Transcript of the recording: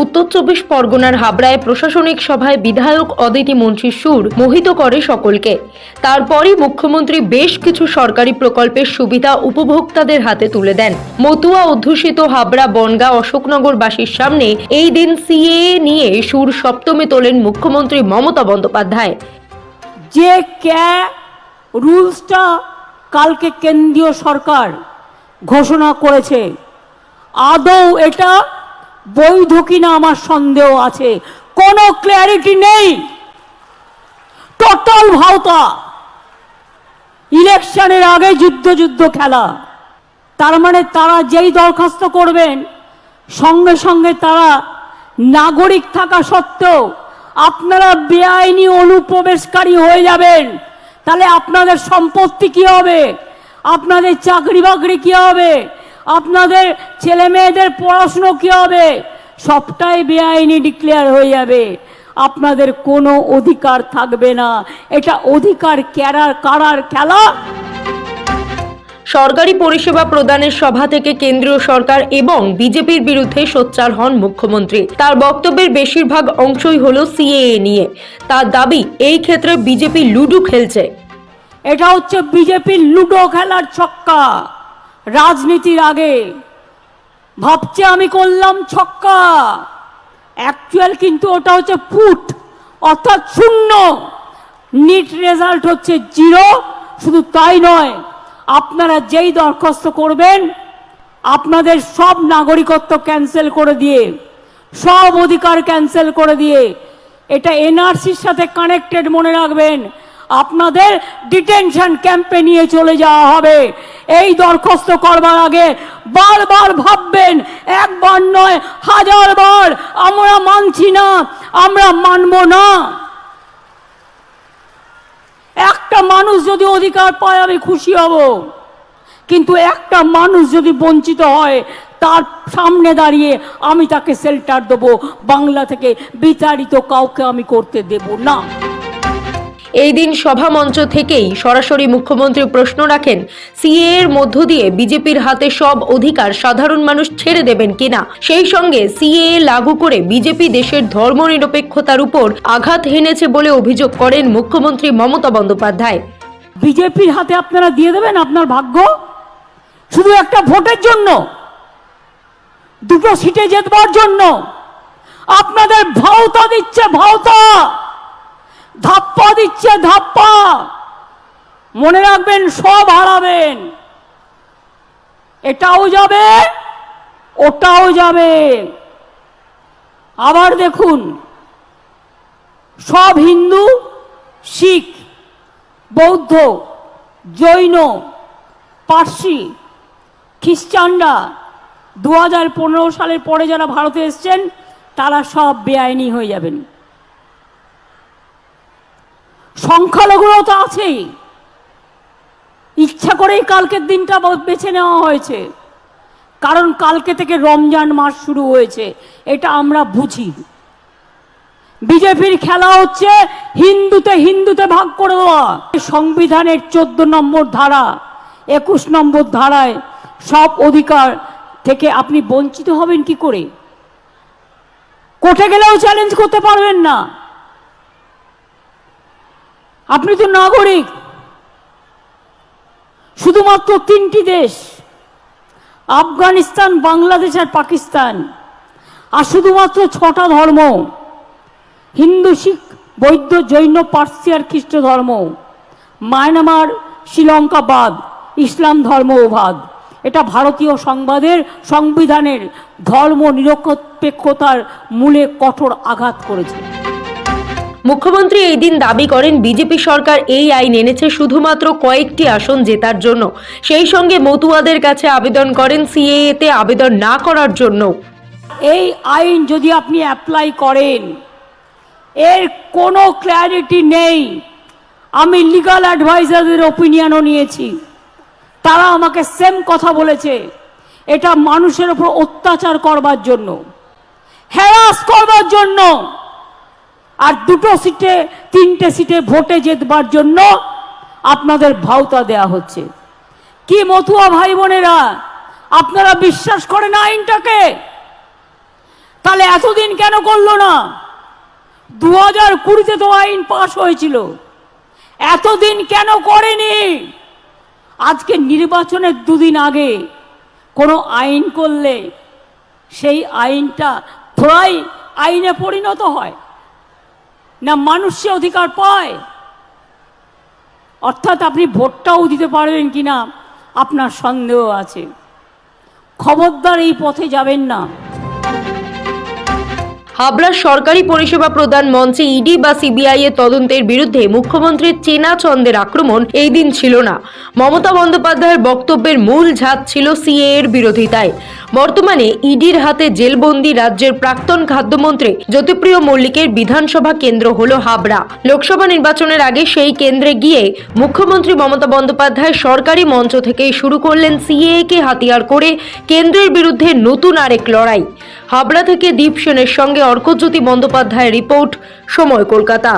উত্তর চব্বিশ পরগনার হাবড়ায় প্রশাসনিক সভায় বিধায়ক অদিতি মুন্সির সুর মোহিত করে সকলকে। তারপরই মুখ্যমন্ত্রী বেশ কিছু সরকারি প্রকল্পের সুবিধা উপভোক্তাদের হাতে তুলে দেন। মতুয়া অধ্যুষিত হাবড়া বনগাঁ অশোকনগরবাসীর সামনে এই দিন সিএএ নিয়ে সুর সপ্তমে তোলেন মুখ্যমন্ত্রী মমতা বন্দ্যোপাধ্যায়। যে রুলসটা কালকে কেন্দ্রীয় সরকার ঘোষণা করেছে, আদৌ এটা বৈধ কিনা আমার সন্দেহ আছে। কোনো ক্ল্যারিটি নেই, টোটাল ভাওতা। ইলেকশনের আগে যুদ্ধ খেলা। তার মানে তারা যেই দরখাস্ত করবেন সঙ্গে সঙ্গে তারা নাগরিক থাকা সত্ত্বেও আপনারা বেআইনি অনুপ্রবেশকারী হয়ে যাবেন। তাহলে আপনাদের সম্পত্তি কি হবে, আপনাদের চাকরি বাকরি কি হবে, আপনাদের ছেলে মেয়েদের পড়াশুনো কি হবে, সবটাই বেআইনি ডিক্লেয়ার হয়ে যাবে। আপনাদের কোনো অধিকার থাকবে না। এটা অধিকার কারার খেলা। সরকারি পরিষেবা প্রদানের সভা থেকে কেন্দ্রীয় সরকার এবং বিজেপির বিরুদ্ধে সোচ্চার হন মুখ্যমন্ত্রী। তার বক্তব্যের বেশিরভাগ অংশই হলো সিএএ নিয়ে। তার দাবি, এই ক্ষেত্রে বিজেপি লুডো খেলছে। এটা হচ্ছে বিজেপির লুডো খেলার ছক্কা। রাজনীতির আগে ভাবছে আমি করলাম ছক্কা, অ্যাকচুয়াল কিন্তু ওটা হচ্ছে পুট, অর্থাৎ শূন্য। নিট রেজাল্ট হচ্ছে 0। শুধু তাই নয়, আপনারা যেই দরখাস্ত করবেন আপনাদের সব নাগরিকত্ব ক্যান্সেল করে দিয়ে, সব অধিকার ক্যান্সেল করে দিয়ে, এটা এনআরসির সাথে কানেক্টেড, মনে রাখবেন। আপনাদের ডিটেনশন ক্যাম্পে নিয়ে চলে যাওয়া হবে। এই দরখাস্ত করবার আগে বারবার ভাববেন, একবার নয় 1000 বার, আমরা মানছি না, আমরা মানব না। একটা মানুষ যদি অধিকার পায় আমি খুশি হব, কিন্তু একটা মানুষ যদি বঞ্চিত হয় তার সামনে দাঁড়িয়ে আমি তাকে শেল্টার দেবো। বাংলা থেকে বিতাড়িত কাউকে আমি করতে দেব না। এই দিন সভা মঞ্চ থেকেই সরাসরি মুখ্যমন্ত্রী প্রশ্ন রাখেন, সিএএ এর মধ্য দিয়ে বিজেপির হাতে সব অধিকার সাধারণ মানুষ ছেড়ে দেবেন কিনা। সেই সঙ্গে সিএএ লাগু করে বিজেপি দেশের ধর্মনিরপেক্ষতার উপর আঘাত হেনেছে বলে অভিযোগ করেন মুখ্যমন্ত্রী মমতা বন্দ্যোপাধ্যায়। বিজেপির হাতে আপনারা দিয়ে দেবেন আপনার ভাগ্য শুধু একটা ভোটের জন্য, 2টো সিটে জেতবার জন্য। আপনাদের ভাওতা দিচ্ছে, ভাওতা, ধাপ্পা দিচ্ছে, ধাপ্পা। মনে রাখবেন, সব হারাবেন। এটাও যাবে, ওটাও যাবে। আবার দেখুন, সব হিন্দু, শিখ, বৌদ্ধ, জৈন, পার্সি, খ্রিস্টানরা 2015 সালের পরে যারা ভারতে এসছেন তারা সব বেআইনি হয়ে যাবেন। সংখ্যালঘুরাও তো আছেই। ইচ্ছা করেই কালকের দিনটা বেছে নেওয়া হয়েছে, কারণ কালকে থেকে রমজান মাস শুরু হয়েছে। এটা আমরা বুঝি। বিজেপির খেলা হচ্ছে হিন্দুতে ভাগ করে দেওয়া। সংবিধানের 14 নম্বর ধারা, 21 নম্বর ধারায় সব অধিকার থেকে আপনি বঞ্চিত হবেন কি করে? কোর্টে গেলেও চ্যালেঞ্জ করতে পারবেন না। আপনি তো নাগরিক। শুধুমাত্র 3টি দেশ, আফগানিস্তান, বাংলাদেশ আর পাকিস্তান, আর শুধুমাত্র 6টা ধর্ম, হিন্দু, শিখ, বৌদ্ধ, জৈন, পার্সি আর খ্রিস্ট ধর্ম। মায়ানমার, শ্রীলঙ্কা বাদ, ইসলাম ধর্মও বাদ। এটা ভারতীয় সংবিধানের ধর্ম নিরপেক্ষতার মূলে কঠোর আঘাত করেছে। মুখ্যমন্ত্রী এই দিন দাবি করেন, বিজেপি সরকার এই আইন এনেছে শুধুমাত্র কয়েকটি আসন জেতার জন্য। সেই সঙ্গে মতুয়াদের কাছে আবেদন করেন সিএএ তে আবেদন না করার জন্য। এই আইন যদি আপনি অ্যাপ্লাই করেন, এর কোনো ক্ল্যারিটি নেই। আমি লিগাল অ্যাডভাইজারদের ওপিনিয়নও নিয়েছি, তারা আমাকে সেম কথা বলেছে। এটা মানুষের উপর অত্যাচার করবার জন্য, হ্যারাস করবার জন্য, আর 2টো সিটে 3টে সিটে ভোটে জেতবার জন্য আপনাদের ভাওতা দেয়া হচ্ছে। কি মতুয়া ভাই বোনেরা, আপনারা বিশ্বাস করেন আইনটাকে? তাহলে এতদিন কেন করলো না? 2020-তে তো আইন পাশ হয়েছিল, এতদিন কেন করেনি? আজকে নির্বাচনের দুদিন আগে কোনো আইন করলে সেই আইনটা থোড়াই আইনে পরিণত হয় না, মানুষ সে অধিকার পায়। অর্থাৎ আপনি ভোটটাও দিতে পারবেন কিনা আপনার সন্দেহ আছে। খবরদার এই পথে যাবেন না। হাবড়ার সরকারি পরিষেবা প্রদান মঞ্চে ইডি বা সিবিআই এর তদন্তের বিরুদ্ধে মুখ্যমন্ত্রীর চেনা চন্দের আক্রমণ এই দিন ছিল না। মমতা বন্দ্যোপাধ্যায়ের বক্তব্যের মূল ঝাঁজ ছিল সিএ এর বিরোধিতায়। বর্তমানে ইডির হাতে জেলবন্দি রাজ্যের প্রাক্তন খাদ্যমন্ত্রী জ্যোতিপ্রিয় মল্লিকের বিধানসভা কেন্দ্র হল হাবড়া। লোকসভা নির্বাচনের আগে সেই কেন্দ্রে গিয়ে মুখ্যমন্ত্রী মমতা বন্দ্যোপাধ্যায় সরকারি মঞ্চ থেকেই শুরু করলেন সিএএ কে হাতিয়ার করে কেন্দ্রের বিরুদ্ধে নতুন আরেক লড়াই। হাবড়া থেকে দীপ সেনের সঙ্গে অর্কজ্যোতি বন্দ্যোপাধ্যায়ের রিপোর্ট, সময়, কলকাতা।